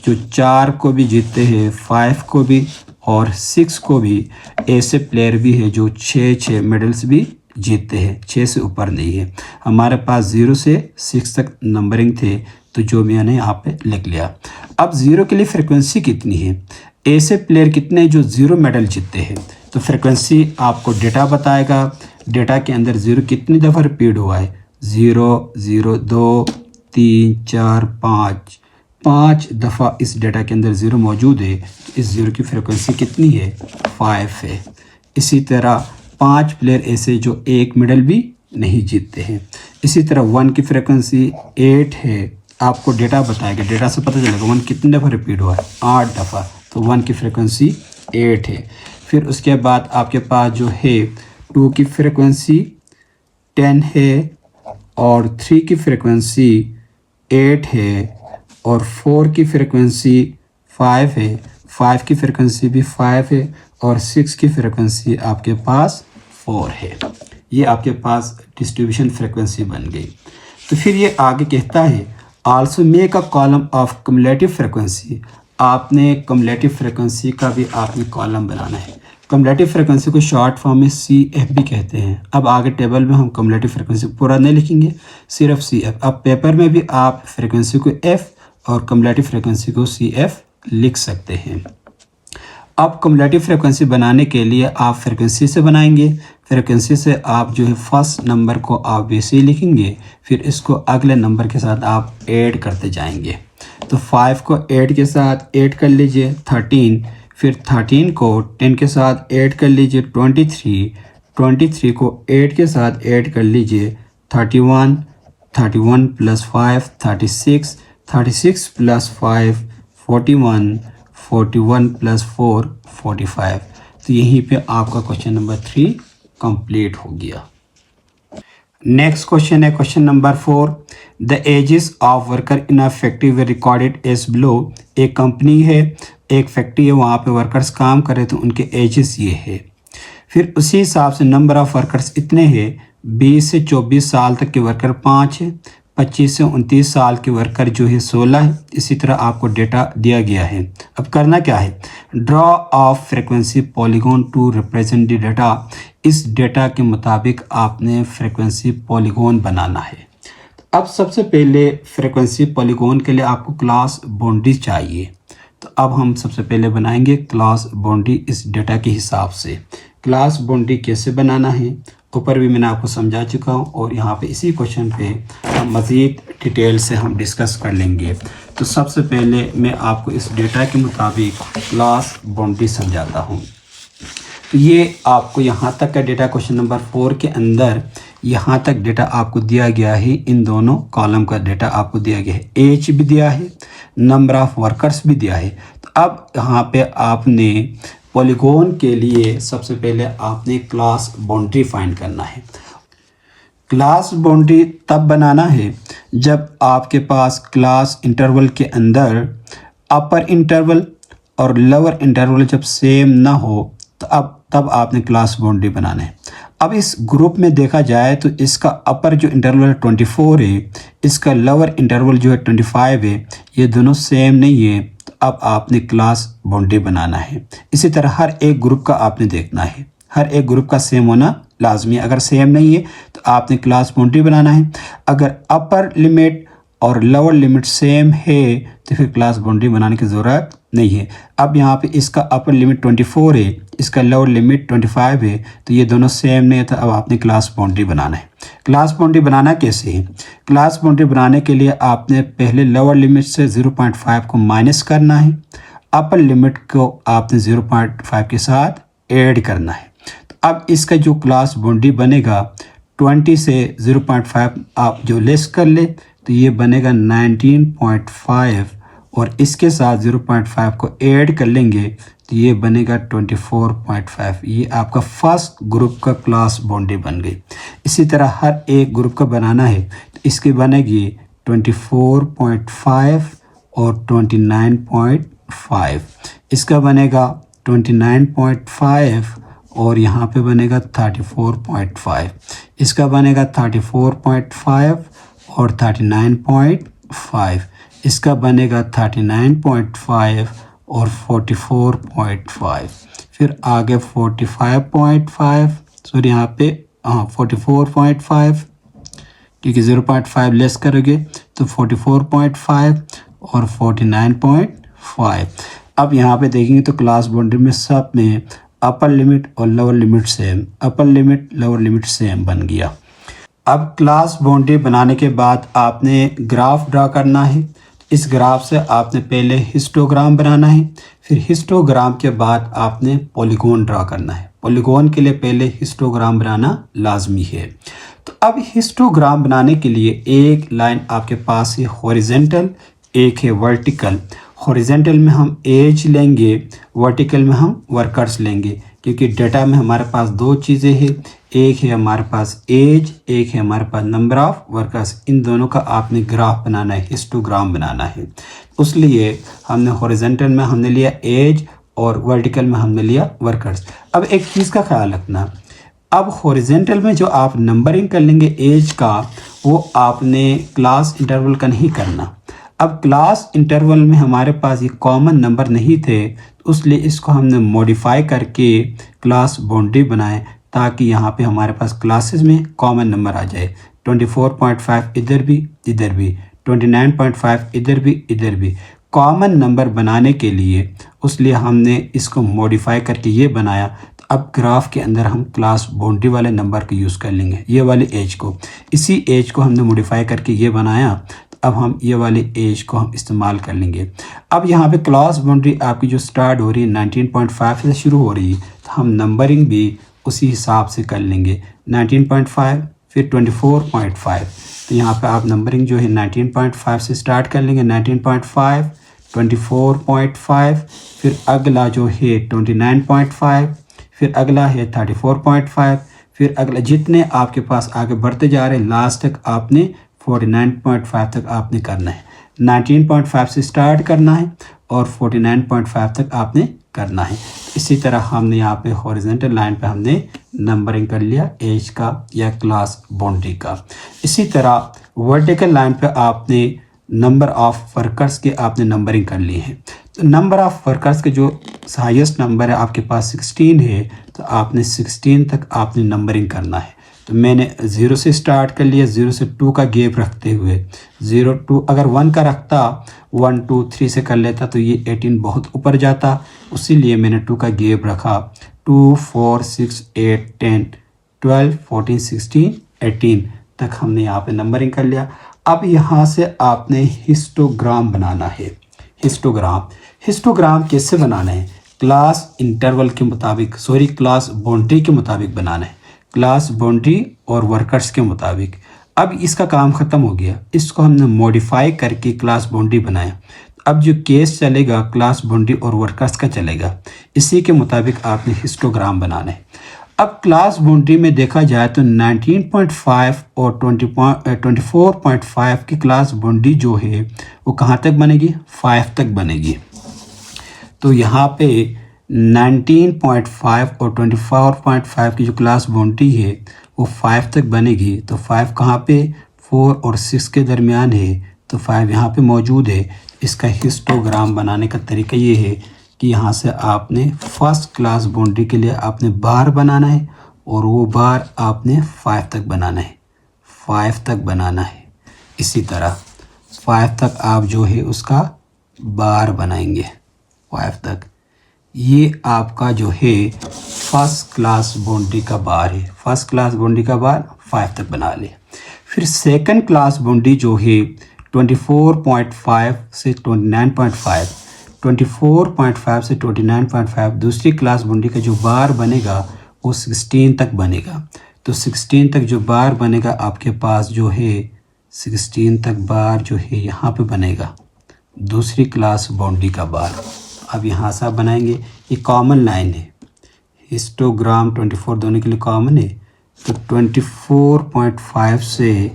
जो 4 को भी जीतते हैं, 5 को भी और 6 को भी। ऐसे प्लेयर भी है जो 6 मेडल्स भी जीतते हैं, 6 से ऊपर नहीं है। हमारे पास 0 से 6 तक नंबरिंग थे, तो जो मैंने यहाँ पे लिख लिया। अब 0 के लिए फ्रिक्वेंसी कितनी है, ऐसे प्लेयर कितने जो 0 मेडल जीतते हैं, तो फ्रिक्वेंसी आपको डेटा बताएगा। डेटा के अंदर 0 कितनी दफ़ा रिपीट हुआ है, 0 0 2 3 4 5 दफ़ा इस डेटा के अंदर 0 मौजूद है। तो इस 0 की फ्रिक्वेंसी कितनी है, 5 है। इसी तरह 5 प्लेयर ऐसे जो एक मेडल भी नहीं जीतते हैं। इसी तरह 1 की फ्रिक्वेंसी 8 है। आपको डेटा बताएगा, डेटा से पता चलेगा 1 कितने दफ़ा रिपीट हुआ है, 8 दफ़ा, तो 1 की फ्रिक्वेंसी 8 है। फिर उसके बाद आपके पास जो है 2 की फ्रिक्वेंसी 10 है और 3 की फ्रिक्वेंसी 8 है और 4 की फ्रिक्वेंसी 5 है, 5 की फ्रिक्वेंसी भी 5 है और 6 की फ्रिक्वेंसी आपके पास 4 है। ये आपके पास डिस्ट्रीब्यूशन फ्रिक्वेंसी बन गई। तो फिर ये आगे कहता है also make a column of cumulative frequency. आपने कम्युलेटिव फ्रिक्वेंसी का भी आपने कॉलम बनाना है। कम्युलेटिव फ्रिक्वेंसी को शॉर्ट फॉर्म में CF भी कहते हैं। अब आगे टेबल में हम कम्युलेटिव फ्रिक्वेंसी पूरा नहीं लिखेंगे, सिर्फ CF। अब पेपर में भी आप फ्रिक्वेंसी को F और कम्युलेटिव फ्रिक्वेंसी को CF लिख सकते हैं। अब कम्युलेटिव फ्रिक्वेंसी बनाने के लिए आप फ्रिक्वेंसी से बनाएंगे। फ्रिक्वेंसी से आप जो है फर्स्ट नंबर को आप वैसे ही लिखेंगे, फिर इसको अगले नंबर के साथ आप ऐड करते जाएंगे। तो 5 को 8 के साथ ऐड कर लीजिए 13, फिर 13 को 10 के साथ ऐड कर लीजिए 23, 23 को 8 के साथ ऐड कर लीजिए 31, 31 प्लस 5 36, 36 प्लस 5 41, 41 प्लस 4 45। तो यहीं पे आपका क्वेश्चन नंबर 3 कंप्लीट हो गया। नेक्स्ट क्वेश्चन है question number 4। The ages of worker in a factory were recorded as below. एक कंपनी है, एक फैक्ट्री है, वहाँ पे वर्कर्स काम कर रहे थे, उनके एजेस ये है। फिर उसी हिसाब से नंबर ऑफ़ वर्कर्स इतने हैं, 20 से 24 साल तक के वर्कर 5 है, 25 से 29 साल के वर्कर जो है 16 है। इसी तरह आपको डेटा दिया गया है। अब करना क्या है, draw of frequency polygon to represent the data. इस डेटा के मुताबिक आपने फ्रिक्वेंसी पॉलीगॉन बनाना है। अब सबसे पहले फ्रिक्वेंसी पॉलीगॉन के लिए आपको क्लास बाउंड्री चाहिए। तो अब हम सबसे पहले बनाएंगे क्लास बाउंड्री इस डेटा के हिसाब से। क्लास बाउंड्री कैसे बनाना है, ऊपर भी मैंने आपको समझा चुका हूँ और यहाँ पे इसी क्वेश्चन पे हम मज़ीद डिटेल से हम डिस्कस कर लेंगे। तो सबसे पहले मैं आपको इस डेटा के मुताबिक क्लास बाउंड्री समझाता हूँ। तो ये आपको यहाँ तक का डेटा क्वेश्चन नंबर 4 के अंदर यहाँ तक डेटा आपको दिया गया है। इन दोनों कॉलम का डेटा आपको दिया गया है, एज भी दिया है, नंबर ऑफ़ वर्कर्स भी दिया है। तो अब यहाँ पे आपने पॉलीगॉन के लिए सबसे पहले आपने क्लास बाउंड्री फाइंड करना है। क्लास बाउंड्री तब बनाना है जब आपके पास क्लास इंटरवल के अंदर अपर इंटरवल और लोअर इंटरवल जब सेम ना हो तो तब आपने क्लास बाउंड्री बनाना है। अब इस ग्रुप में देखा जाए तो इसका अपर जो इंटरवल 24 है, इसका लोअर इंटरवल जो है 25 है, ये दोनों सेम नहीं है। तो अब आपने क्लास बाउंड्री बनाना है। इसी तरह हर एक ग्रुप का आपने देखना है, हर एक ग्रुप का सेम होना लाजमी है। अगर सेम नहीं है तो आपने क्लास बाउंड्री बनाना है। अगर अपर लिमिट और लोअर लिमिट सेम है तो फिर क्लास बाउंड्री बनाने की ज़रूरत नहीं है। अब यहाँ पे इसका अपर लिमिट 24 है, इसका लोअर लिमिट 25 है, तो ये दोनों सेम नहीं है। तो अब आपने क्लास बाउंड्री बनाना है। क्लास बाउंड्री बनाना कैसे है? क्लास बाउंड्री बनाने के लिए आपने पहले लोअर लिमिट से 0.5 को माइनस करना है, अपर लिमिट को आपने 0.5 के साथ ऐड करना है। तो अब इसका जो क्लास बाउंड्री बनेगा 20 से 0.5 आप जो लेस कर ले तो ये बनेगा 19.5 और इसके साथ 0.5 को ऐड कर लेंगे तो ये बनेगा 24.5। ये आपका फर्स्ट ग्रुप का क्लास बाउंड्री बन गई। इसी तरह हर एक ग्रुप का बनाना है तो इसकी बनेगी 24.5 और 29.5। इसका बनेगा 29.5 और यहाँ पे बनेगा 34.5। इसका बनेगा 34.5 और 39.5। इसका बनेगा 39.5 और 44.5। फिर आगे 45.5, सॉरी यहाँ पे 44.5, क्योंकि 0.5 लेस करोगे तो 44.5 और 49.5। अब यहाँ पे देखेंगे तो क्लास बाउंड्री में सब में अपर लिमिट और lower limit same, upper limit lower limit same बन गया। अब क्लास बाउंड्री बनाने के बाद आपने ग्राफ ड्रा करना है। इस ग्राफ से आपने पहले हिस्टोग्राम बनाना है, फिर हिस्टोग्राम के बाद आपने पॉलीगॉन ड्रा करना है। पॉलीगॉन के लिए पहले हिस्टोग्राम बनाना लाजमी है। तो अब हिस्टोग्राम बनाने के लिए एक लाइन आपके पास है हॉरिजेंटल, एक है वर्टिकल। हॉरिजेंटल में हम एज लेंगे, वर्टिकल में हम वर्कर्स लेंगे, क्योंकि डेटा में हमारे पास दो चीज़ें हैं, एक है हमारे पास एज, एक है हमारे पास नंबर ऑफ़ वर्कर्स। इन दोनों का आपने ग्राफ बनाना है, हिस्टोग्राम बनाना है। उसलिए हमने हॉरिजेंटल में हमने लिया एज और वर्टिकल में हमने लिया वर्कर्स। अब एक चीज़ का ख्याल रखना, अब हॉरिजेंटल में जो आप नंबरिंग कर लेंगे एज का, वो आपने क्लास इंटरवल का नहीं करना। अब क्लास इंटरवल में हमारे पास ये कॉमन नंबर नहीं थे, तो इसलिए इसको हमने मॉडिफाई करके क्लास बाउंड्री बनाए ताकि यहाँ पे हमारे पास क्लासेस में कॉमन नंबर आ जाए। 24.5 इधर भी, इधर भी, 29.5 इधर भी, इधर भी। कॉमन नंबर बनाने के लिए उसलिए हमने इसको मॉडिफाई करके ये बनाया। तो अब ग्राफ के अंदर हम क्लास बाउंड्री वाले नंबर को यूज़ कर लेंगे, ये वाली एज को। इसी एज को हमने मॉडिफाई करके ये बनाया, अब हम ये वाली एज को हम इस्तेमाल कर लेंगे। अब यहाँ पे क्लास बाउंड्री आपकी जो स्टार्ट हो रही है 19.5 से शुरू हो रही है, तो हम नंबरिंग भी उसी हिसाब से कर लेंगे। 19.5 फिर 24.5, तो यहाँ पे आप नंबरिंग जो है 19.5 से स्टार्ट कर लेंगे। 19.5, 24.5, फिर अगला जो है 29.5, फिर अगला है 34.5, फिर अगला जितने आपके पास आगे बढ़ते जा रहे हैं लास्ट तक आपने 49.5 तक आपने करना है। 19.5 से स्टार्ट करना है और 49.5 तक आपने करना है। इसी तरह हमने यहाँ पे हॉरिजॉन्टल लाइन पे हमने नंबरिंग कर लिया एज का या क्लास बाउंड्री का। इसी तरह वर्टिकल लाइन पे आपने नंबर ऑफ़ वर्कर्स के आपने नंबरिंग कर लिए हैं। तो नंबर ऑफ़ वर्कर्स के जो हाईएस्ट नंबर है आपके पास 16 है, तो आपने 16 तक आपने नंबरिंग करना है। तो मैंने 0 से स्टार्ट कर लिया, 0 से 2 का गैप रखते हुए। 0 2 अगर 1 का रखता, 1 2 3 से कर लेता तो ये 18 बहुत ऊपर जाता, इसीलिए मैंने 2 का गैप रखा। 2 4 6 8 10 12, 14, 16, 18 तक हमने यहाँ पे नंबरिंग कर लिया। अब यहाँ से आपने हिस्टोग्राम बनाना है। हिस्टोग्राम कैसे बनाना है? क्लास इंटरवल के मुताबिक, क्लास बाउंड्री के मुताबिक बनाना है, क्लास बाउंड्री और वर्कर्स के मुताबिक। अब इसका काम ख़त्म हो गया, इसको हमने मॉडिफाई करके क्लास बाउंड्री बनाया। अब जो केस चलेगा क्लास बाउंड्री और वर्कर्स का चलेगा, इसी के मुताबिक आपने हिस्टोग्राम बनाना है। अब क्लास बाउंड्री में देखा जाए तो 19.5 और 24.5 की क्लास बाउंड्री जो है वो कहाँ तक बनेगी? 5 तक बनेगी। तो यहाँ पे 19.5 और 24.5 की जो क्लास बाउंड्री है वो 5 तक बनेगी। तो 5 कहाँ पे? 4 और 6 के दरमियान है, तो 5 यहाँ पे मौजूद है। इसका हिस्टोग्राम बनाने का तरीका ये है कि यहाँ से आपने फर्स्ट क्लास बाउंड्री के लिए आपने बार बनाना है और वो बार आपने 5 तक बनाना है, 5 तक बनाना है। इसी तरह 5 तक आप जो है उसका बार बनाएंगे 5 तक। ये आपका जो है फर्स्ट क्लास बाउंड्री का बार है। फर्स्ट क्लास बाउंड्री का बार 5 तक बना ले। फिर सेकंड क्लास बाउंड्री जो है 24.5 से 29.5, 24.5 से 29.5 दूसरी क्लास बाउंड्री का जो बार बनेगा वो 16 तक बनेगा। तो 16 तक जो बार बनेगा आपके पास जो है 16 तक बार जो है यहाँ पे बनेगा, दूसरी क्लास बाउंड्री का बार। अब यहाँ से आप बनाएंगे, ये कॉमन लाइन है, हिस्टोग्राम 24 दोनों के लिए कॉमन है। तो 24.5 से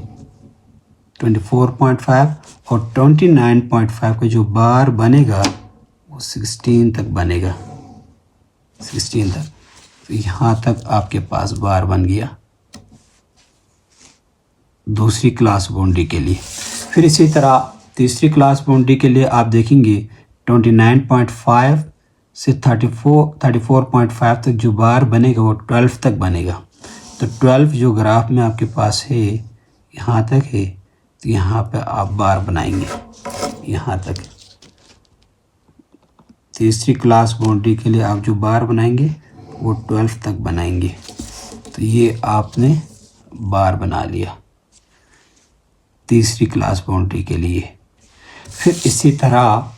24.5 और 29.5 का जो बार बनेगा वो 16 तक बनेगा, 16 तक। तो यहाँ तक आपके पास बार बन गया दूसरी क्लास बाउंड्री के लिए। फिर इसी तरह तीसरी क्लास बाउंड्री के लिए आप देखेंगे 29.5 से 34.5 तक जो बार बनेगा वो 12 तक बनेगा। तो 12 जो ग्राफ में आपके पास है यहाँ तक है, तो यहाँ पे आप बार बनाएंगे यहाँ तक। तीसरी क्लास बाउंड्री के लिए आप जो बार बनाएंगे वो 12 तक बनाएंगे। तो ये आपने बार बना लिया तीसरी क्लास बाउंड्री के लिए। फिर इसी तरह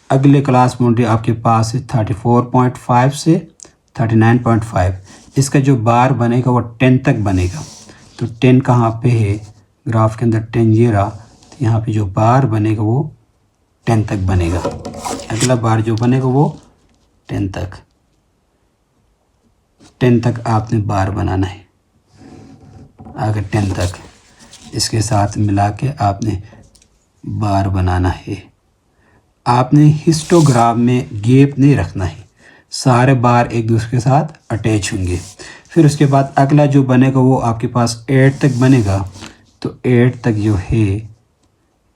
अगले क्लास बाउंड्री आपके पास है 34.5 से 39.5। इसका जो बार बनेगा वो 10 तक बनेगा। तो 10 कहाँ पे है? ग्राफ के अंदर 10 ये रहा। तो यहाँ पे जो बार बनेगा वो 10 तक बनेगा। अगला बार जो बनेगा वो 10 तक आपने बार बनाना है। अगर 10 तक इसके साथ मिला के आपने बार बनाना है। आपने हिस्टोग्राम में गैप नहीं रखना है, सारे बार एक दूसरे के साथ अटैच होंगे। फिर उसके बाद अगला जो बनेगा वो आपके पास 8 तक बनेगा। तो 8 तक जो है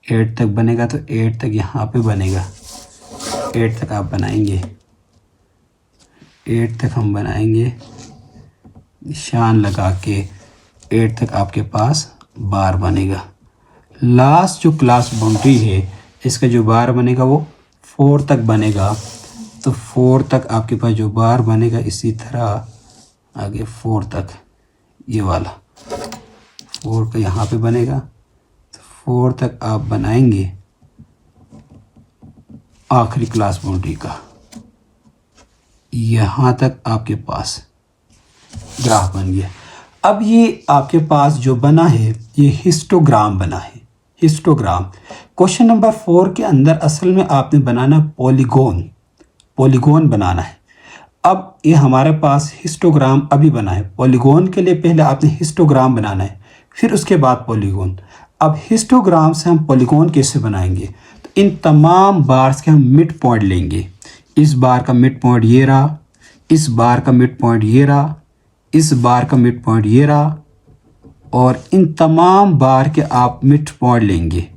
8 तक बनेगा, तो 8 तक यहाँ पे बनेगा। 8 तक आप बनाएंगे, 8 तक हम बनाएंगे निशान लगा के। 8 तक आपके पास बार बनेगा। लास्ट जो क्लास बाउंड्री है इसका जो बार बनेगा वो 4 तक बनेगा। तो 4 तक आपके पास जो बार बनेगा इसी तरह आगे 4 तक, ये वाला 4 का यहाँ पे बनेगा। तो 4 तक आप बनाएंगे आखिरी क्लास बाउंड्री का। यहाँ तक आपके पास ग्राफ बन गया। अब ये आपके पास जो बना है ये हिस्टोग्राम बना है। हिस्टोग्राम क्वेश्चन नंबर 4 के अंदर असल में आपने बनाना पॉलीगॉन बनाना है। अब ये हमारे पास हिस्टोग्राम अभी बना है। पॉलीगॉन के लिए पहले आपने हिस्टोग्राम बनाना है, फिर उसके बाद पॉलीगॉन। अब हिस्टोग्राम से हम पॉलीगॉन कैसे बनाएंगे? तो इन तमाम बार्स के हम मिड पॉइंट लेंगे। इस बार का मिड पॉइंट ये रहा, इस बार का मिड पॉइंट ये रहा, इस बार का मिड पॉइंट ये रहा, और इन तमाम बार के आप मिड पॉइंट लेंगे।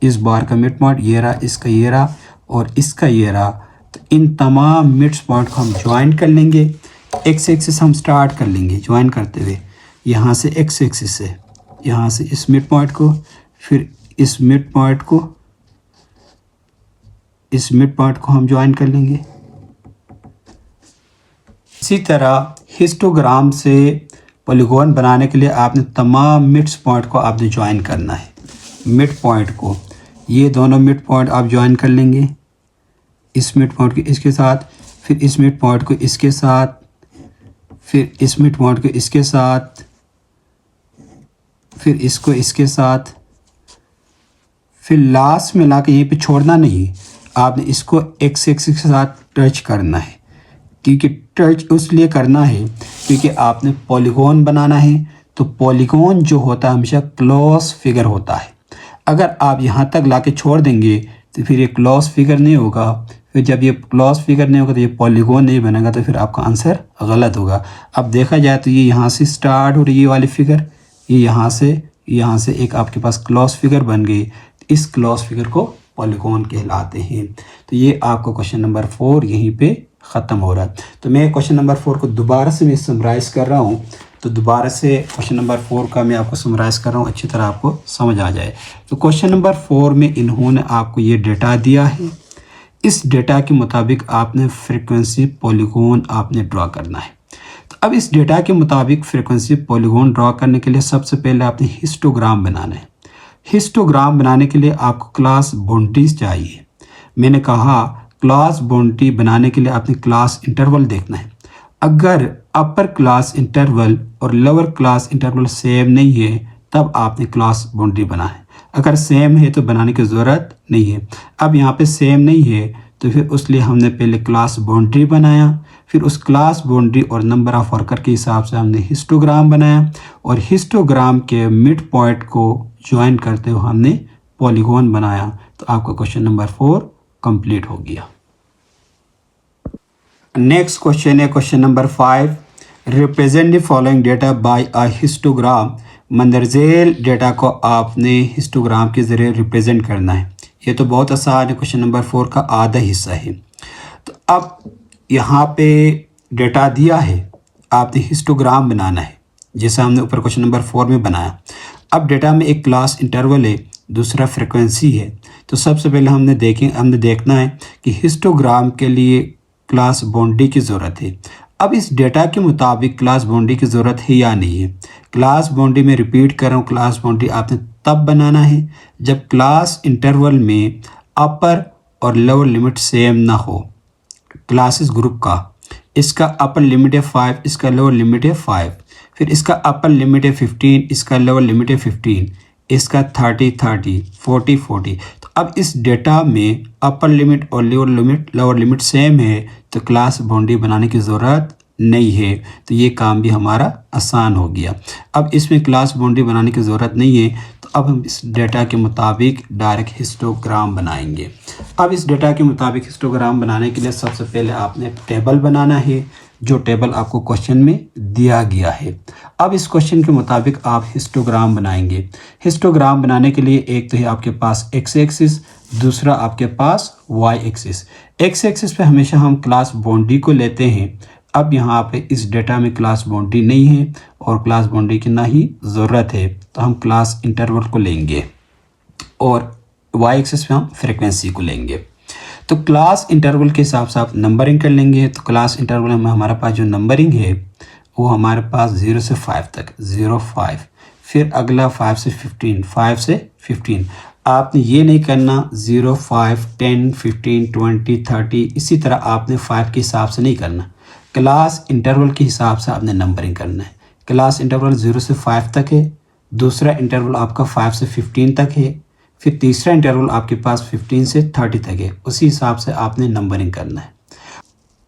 इस बार का मिड पॉइंट ये रहा, इसका ये रहा और इसका ये रहा। तो इन तमाम मिड पॉइंट को हम ज्वाइन कर लेंगे। एक्स एक्सिस हम स्टार्ट कर लेंगे ज्वाइन करते हुए, यहाँ से एक्स एक्सिस से, यहाँ से इस मिड पॉइंट को, फिर इस मिड पॉइंट को, इस मिड पॉइंट को हम ज्वाइन कर लेंगे। इसी तरह हिस्टोग्राम से पॉलीगॉन बनाने के लिए आपने तमाम मिड पॉइंट को आपने ज्वाइन करना है। मिड पॉइंट को, ये दोनों मिड पॉइंट आप ज्वाइन कर लेंगे, इस मिड पॉइंट को इसके साथ, फिर इस मिड पॉइंट को इसके साथ, फिर इस मिड पॉइंट को इसके साथ, फिर इसको इसके साथ, फिर लास्ट में लाके यहीं पे छोड़ना नहीं, आपने इसको एक्स एक्सिस के साथ टच करना है। क्योंकि टच इसलिए करना है क्योंकि आपने पॉलीगॉन बनाना है, तो पॉलीगॉन जो होता है हमेशा क्लोज फिगर होता है। अगर आप यहाँ तक लाके छोड़ देंगे तो फिर ये क्लोज फिगर नहीं होगा, फिर जब ये क्लोज फिगर नहीं होगा तो ये पॉलीगॉन नहीं बनेगा, तो फिर आपका आंसर गलत होगा। अब देखा जाए तो ये यहाँ से स्टार्ट हो रही है ये वाली फिगर, ये यहाँ से एक आपके पास क्लोज फिगर बन गई, इस क्लोज फिगर को पॉलीगॉन कहलाते हैं। तो ये आपका क्वेश्चन नंबर 4 यहीं पे ख़त्म हो रहा है। तो मैं क्वेश्चन नंबर 4 को दोबारा से मैं समराइज़ कर रहा हूँ, तो दोबारा से क्वेश्चन नंबर 4 का मैं आपको समराइज़ कर रहा हूँ, अच्छी तरह आपको समझ आ जाए। तो क्वेश्चन नंबर 4 में इन्होंने आपको ये डेटा दिया है, इस डेटा के मुताबिक आपने फ्रीक्वेंसी पॉलीगॉन आपने ड्रा करना है। तो अब इस डेटा के मुताबिक फ्रीक्वेंसी पॉलीगॉन ड्रा करने के लिए सबसे पहले आपने हिस्टोग्राम बनाना है। हिस्टोग्राम बनाने के लिए आपको क्लास बाउंड्रीज चाहिए। मैंने कहा क्लास बाउंड्री बनाने के लिए आपने क्लास इंटरवल देखना है। अगर अपर क्लास इंटरवल और लोअर क्लास इंटरवल सेम नहीं है तब आपने क्लास बाउंड्री बना है, अगर सेम है तो बनाने की ज़रूरत नहीं है। अब यहाँ पे सेम नहीं है तो फिर उसलिए हमने पहले क्लास बाउंड्री बनाया, फिर उस क्लास बाउंड्री और नंबर ऑफ वर्कर के हिसाब से हमने हिस्टोग्राम बनाया, और हिस्टोग्राम के मिड पॉइंट को ज्वाइन करते हुए हमने पॉलीगॉन बनाया। तो आपका क्वेश्चन नंबर 4 कंप्लीट हो गया। नेक्स्ट क्वेश्चन है question number 5, represent the following data by a histogram. मंदरजेल डेटा को आपने हिस्टोग्राम के ज़रिए रिप्रेजेंट करना है। ये तो बहुत आसान है, क्वेश्चन नंबर 4 का आधा हिस्सा है। तो अब यहाँ पे डेटा दिया है, आपने हिस्टोग्राम बनाना है जैसा हमने ऊपर क्वेश्चन नंबर 4 में बनाया। अब डेटा में एक क्लास इंटरवल है, दूसरा फ्रिक्वेंसी है। तो सबसे पहले हमने देखना है कि हिस्टोग्राम के लिए क्लास बाउंड्री की ज़रूरत है। अब इस डेटा के मुताबिक क्लास बाउंड्री की ज़रूरत है या नहीं है। क्लास बाउंड्री में रिपीट कर रहा हूँ, क्लास बाउंड्री आपने तब बनाना है जब क्लास इंटरवल में अपर और लोअर लिमिट सेम ना हो। क्लासेस ग्रुप का इसका अपर लिमिट है 5, इसका लोअर लिमिट है 5, फिर इसका अपर लिमिट है 15, इसका लोअर लिमिट है 15, इसका 30, 40, 40। तो अब इस डेटा में अपर लिमिट और लोअर लिमिट सेम है तो क्लास बाउंड्री बनाने की ज़रूरत नहीं है। तो ये काम भी हमारा आसान हो गया। अब इसमें क्लास बाउंड्री बनाने की ज़रूरत नहीं है, तो अब हम इस डेटा के मुताबिक डायरेक्ट हिस्टोग्राम बनाएंगे। अब इस डेटा के मुताबिक हिस्टोग्राम बनाने के लिए सबसे पहले आपने टेबल बनाना है, जो टेबल आपको क्वेश्चन में दिया गया है। अब इस क्वेश्चन के मुताबिक आप हिस्टोग्राम बनाएंगे। हिस्टोग्राम बनाने के लिए एक तो है आपके पास एक्स एक्सिस, दूसरा आपके पास वाई एक्सिस। एक्स एक्सिस पे हमेशा हम क्लास बाउंड्री को लेते हैं। अब यहाँ पे इस डेटा में क्लास बाउंड्री नहीं है और क्लास बाउंड्री की ना ही ज़रूरत है, तो हम क्लास इंटरवल को लेंगे और वाई एक्सिस पे हम फ्रिक्वेंसी को लेंगे। तो क्लास इंटरवल के हिसाब से आप नंबरिंग कर लेंगे। तो क्लास इंटरवल में हमारे पास जो नंबरिंग है वो हमारे पास 0 से 5 तक, 0, 5, फिर अगला 5 से 15, 5 से 15। आपने ये नहीं करना 0, 5, 10, 15, 20, 30, इसी तरह आपने 5 के हिसाब से नहीं करना। क्लास इंटरवल के हिसाब से आपने नंबरिंग करना है। क्लास इंटरवल 0 से 5 तक है, दूसरा इंटरवल आपका 5 से 15 तक है, फिर तीसरा इंटरवल आपके पास 15 से 30 तक है। उसी हिसाब से आपने नंबरिंग करना है।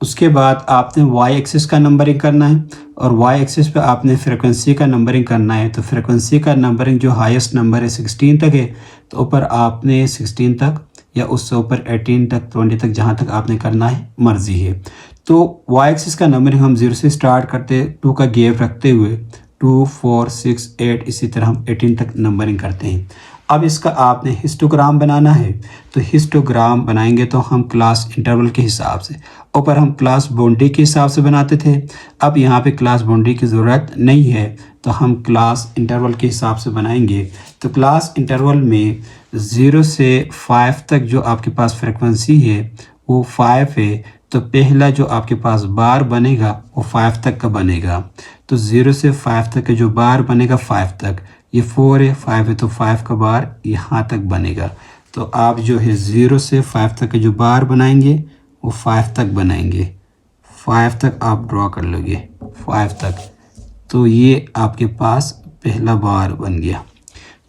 उसके बाद आपने वाई एक्सिस का नंबरिंग करना है और वाई एक्सिस पे आपने फ्रिक्वेंसी का नंबरिंग करना है। तो फ्रिक्वेंसी का नंबरिंग जो हाईएस्ट नंबर है 16 तक है, तो ऊपर आपने 16 तक या उससे ऊपर 18 तक, 20 तक, जहाँ तक आपने करना है मर्जी है। तो वाई एक्सिस का नंबरिंग हम 0 से स्टार्ट करते, 2 का गैप रखते हुए 2, 4, 6, 8, इसी तरह हम 18 तक नंबरिंग करते हैं। अब इसका आपने हिस्टोग्राम बनाना है। तो हिस्टोग्राम बनाएंगे तो हम क्लास इंटरवल के हिसाब से, ऊपर हम क्लास बाउंड्री के हिसाब से बनाते थे। अब यहाँ पे क्लास बाउंड्री की ज़रूरत नहीं है, तो हम क्लास इंटरवल के हिसाब से बनाएंगे। तो क्लास इंटरवल में 0 से 5 तक जो आपके पास फ्रिक्वेंसी है वो 5 है, तो पहला जो आपके पास बार बनेगा वो 5 तक का बनेगा। तो 0 से 5 तक का जो बार बनेगा 5 तक, ये 4 है 5 है तो 5 का बार यहाँ तक बनेगा। तो आप जो है 0 से 5 तक के जो बार बनाएंगे वो 5 तक बनाएंगे, 5 तक आप ड्रॉ कर लोगे 5 तक। तो ये आपके पास पहला बार बन गया।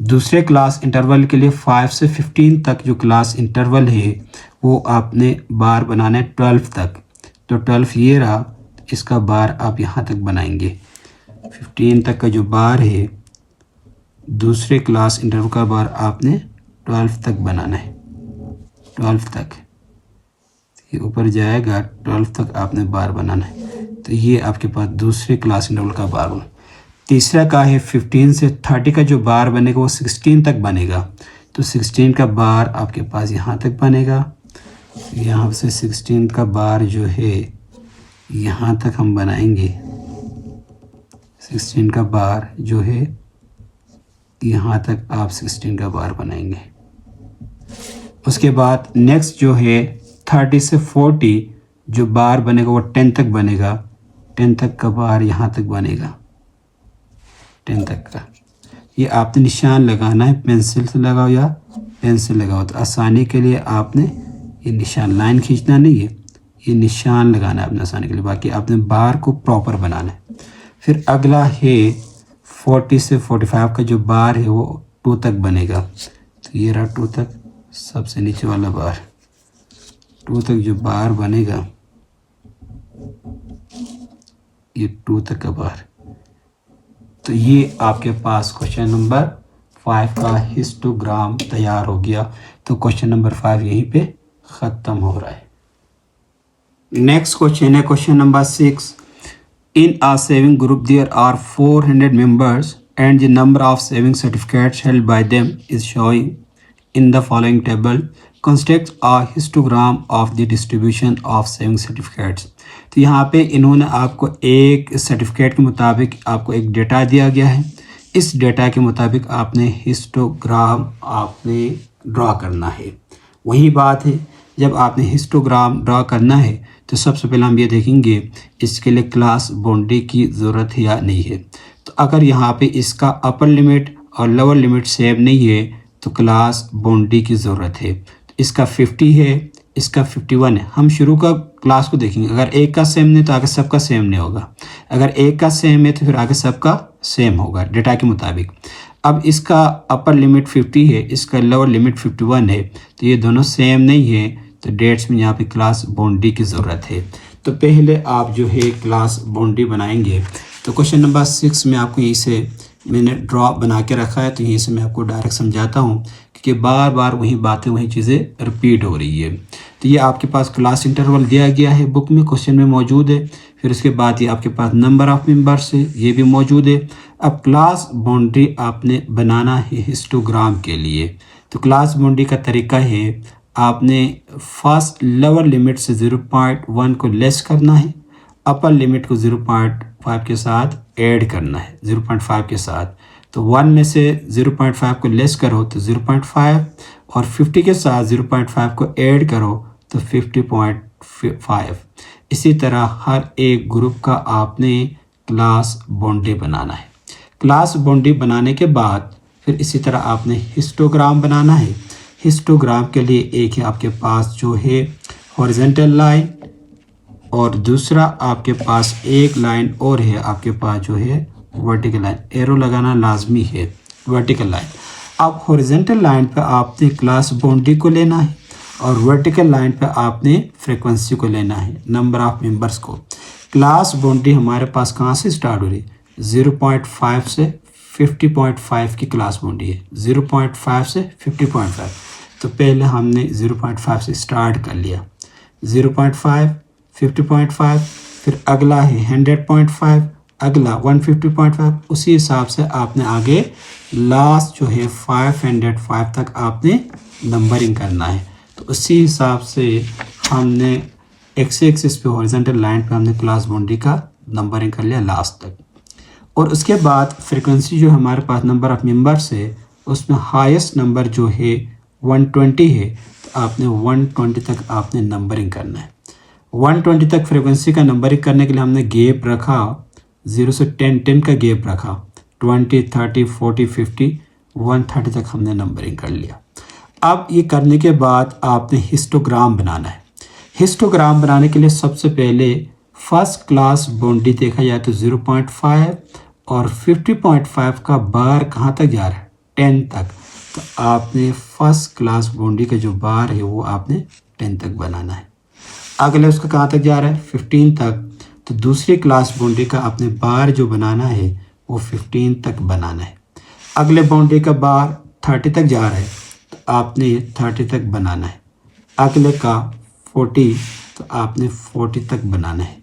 दूसरे क्लास इंटरवल के लिए 5 से 15 तक जो क्लास इंटरवल है वो आपने बार बनाना है 12 तक। तो 12 ये रहा, इसका बार आप यहाँ तक बनाएंगे। 15 तक का जो बार है दूसरे क्लास इंटरवल का बार आपने 12 तक बनाना है, 12 तक ये ऊपर जाएगा, 12 तक आपने बार बनाना है। तो ये आपके पास दूसरे क्लास इंटरवल का बार बना। तीसरा का है 15 से 30 का जो बार बनेगा वो 16 तक बनेगा। तो 16 का बार आपके पास यहाँ तक बनेगा, यहाँ से 16 का बार जो है यहाँ तक हम बनाएंगे। 16 का बार जो है यहाँ तक आप 16 का बार बनाएंगे। उसके बाद नेक्स्ट जो है 30 से 40 जो बार बनेगा वो 10 तक बनेगा। 10 तक का बार यहाँ तक बनेगा, 10 तक का। ये आपने निशान लगाना है, पेंसिल से लगाओ या पेन से लगाओ। तो आसानी के लिए आपने ये निशान, लाइन खींचना नहीं है, ये निशान लगाना है अपने आसानी के लिए। बाकी आपने बार को प्रॉपर बनाना है। फिर अगला है 40 से 45 का जो बार है वो 2 तक बनेगा। तो ये रहा 2 तक, सबसे नीचे वाला बार 2 तक जो बार बनेगा, ये 2 तक का बार। तो ये आपके पास क्वेश्चन नंबर 5 का हिस्टोग्राम तैयार हो गया। तो क्वेश्चन नंबर 5 यहीं पे ख़त्म हो रहा है। नेक्स्ट क्वेश्चन है question number 6। In a saving group there are 400 members and the number of saving certificates held by them is showing in the following table. Construct a histogram of the distribution of saving certificates. तो यहाँ पे इन्होंने आपको एक certificate के मुताबिक आपको एक डेटा दिया गया है। इस डेटा के मुताबिक आपने हिस्टोग्राम आपने ड्रॉ करना है। वही बात है, जब आपने हिस्टोग्राम ड्रॉ करना है तो सबसे पहले हम ये देखेंगे इसके लिए क्लास बाउंड्री की ज़रूरत है या नहीं है। तो अगर यहाँ पे इसका अपर लिमिट और लोअर लिमिट सेम नहीं है तो क्लास बाउंड्री की ज़रूरत है। तो इसका 50 है, इसका 51 है। हम शुरू का क्लास को देखेंगे, अगर एक का सेम नहीं तो आगे सबका सेम नहीं होगा, अगर एक का सेम है तो फिर आगे सबका सेम होगा डेटा के मुताबिक। अब इसका अपर लिमिट 50 है, इसका लोअर लिमिट 51 है, तो ये दोनों सेम नहीं है। तो डेट्स में यहाँ पे क्लास बाउंड्री की ज़रूरत है। तो पहले आप जो है क्लास बाउंड्री बनाएंगे। तो क्वेश्चन नंबर 6 में आपको यहीं से मैंने ड्रॉ बना के रखा है, तो यहीं से मैं आपको डायरेक्ट समझाता हूँ क्योंकि बार बार वही बातें वही चीज़ें रिपीट हो रही है। तो ये आपके पास क्लास इंटरवल दिया गया है, बुक में क्वेश्चन में मौजूद है। फिर उसके बाद ये आपके पास नंबर ऑफ मेंबर्स है, ये भी मौजूद है। अब क्लास बाउंड्री आपने बनाना है हिस्टोग्राम के लिए। तो क्लास बाउंड्री का तरीका है, आपने फर्स्ट लोअर लिमिट से 0.1 को लेस करना है, अपर लिमिट को 0.5 के साथ ऐड करना है, 0.5 के साथ। तो 1 में से 0.5 को लेस करो तो 0.5 और 50 के साथ 0.5 को ऐड करो तो 50.5। इसी तरह हर एक ग्रुप का आपने क्लास बाउंड्री बनाना है। क्लास बाउंड्री बनाने के बाद फिर इसी तरह आपने हिस्टोग्राम बनाना है। हिस्टोग्राम के लिए एक है आपके पास जो है हॉरिजॉन्टल लाइन और दूसरा आपके पास एक लाइन और है आपके पास जो है वर्टिकल लाइन। एरो लगाना लाजमी है वर्टिकल लाइन। अब हॉरिजॉन्टल लाइन पर आपने क्लास बाउंड्री को लेना है और वर्टिकल लाइन पर आपने फ्रीक्वेंसी को लेना है, नंबर ऑफ मेंबर्स को। क्लास बाउंड्री हमारे पास कहाँ से स्टार्ट हो रही है, 0.5 से 50.5 की क्लास बाउंड्री है, 0.5 से 50.5। तो पहले हमने 0.5 से स्टार्ट कर लिया, 0.5, 50.5, फिर अगला है 100.5, अगला 150.5। उसी हिसाब से आपने आगे लास्ट जो है 505 तक आपने नंबरिंग करना है। तो उसी हिसाब से हमने एक्स एक्सिस पे हॉरिजॉन्टल लाइन पे हमने क्लास बाउंड्री का नंबरिंग कर लिया लास्ट तक। और उसके बाद फ्रीक्वेंसी जो हमारे पास नंबर ऑफ मेंबर्स है उसमें हाईएस्ट नंबर जो है 120 है, तो आपने 120 तक आपने नंबरिंग करना है। 120 तक फ्रीक्वेंसी का नंबरिंग करने के लिए हमने गैप रखा 0 से 10 का गैप रखा, 20, 30, 40, 50, 130 तक हमने नंबरिंग कर लिया। अब ये करने के बाद आपने हिस्टोग्राम बनाना है। हिस्टोग्राम बनाने के लिए सबसे पहले फर्स्ट क्लास बाउंड्री देखा जाए तो 0.5 और 50.5 का बार कहाँ तक जा रहा है, 10 तक। तो आपने फर्स्ट क्लास बाउंड्री का जो बार है वो आपने 10 तक बनाना है। अगले उसका कहाँ तक जा रहा है, 15 तक। तो दूसरी क्लास बाउंड्री का आपने बार जो बनाना है वो 15 तक बनाना है। अगले बाउंड्री का बार 30 तक जा रहा है तो आपने 30 तक बनाना है। अगले का 40 तो आपने 40 तक बनाना है।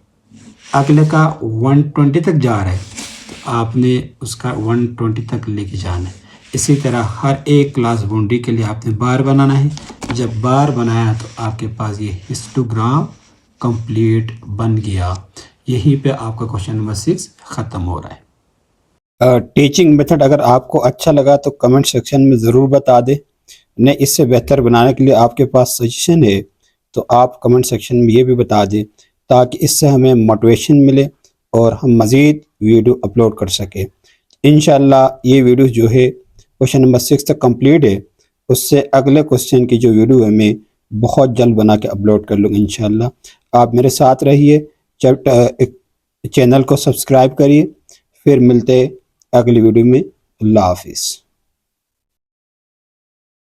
अगले का 120 तक जा रहा है तो आपने उसका 120 तक लेके जाना है। इसी तरह हर एक क्लास बाउंड्री के लिए आपने बार बनाना है। जब बार बनाया तो आपके पास ये हिस्टोग्राम कंप्लीट बन गया। यहीं पे आपका क्वेश्चन नंबर 6 ख़त्म हो रहा है। टीचिंग मेथड अगर आपको अच्छा लगा तो कमेंट सेक्शन में ज़रूर बता दें। ने इससे बेहतर बनाने के लिए आपके पास सजेशन है तो आप कमेंट सेक्शन में ये भी बता दें, ताकि इससे हमें मोटिवेशन मिले और हम मज़ीद वीडियो अपलोड कर सकें। इंशाल्लाह ये वीडियो जो है क्वेश्चन नंबर 6 तक कंप्लीट है, उससे अगले क्वेश्चन की जो वीडियो है मैं बहुत जल्द बना के अपलोड कर लूँगा इंशाल्लाह। आप मेरे साथ रहिए, चैनल को सब्सक्राइब करिए। फिर मिलते अगली वीडियो में। अल्लाह हाफिज़।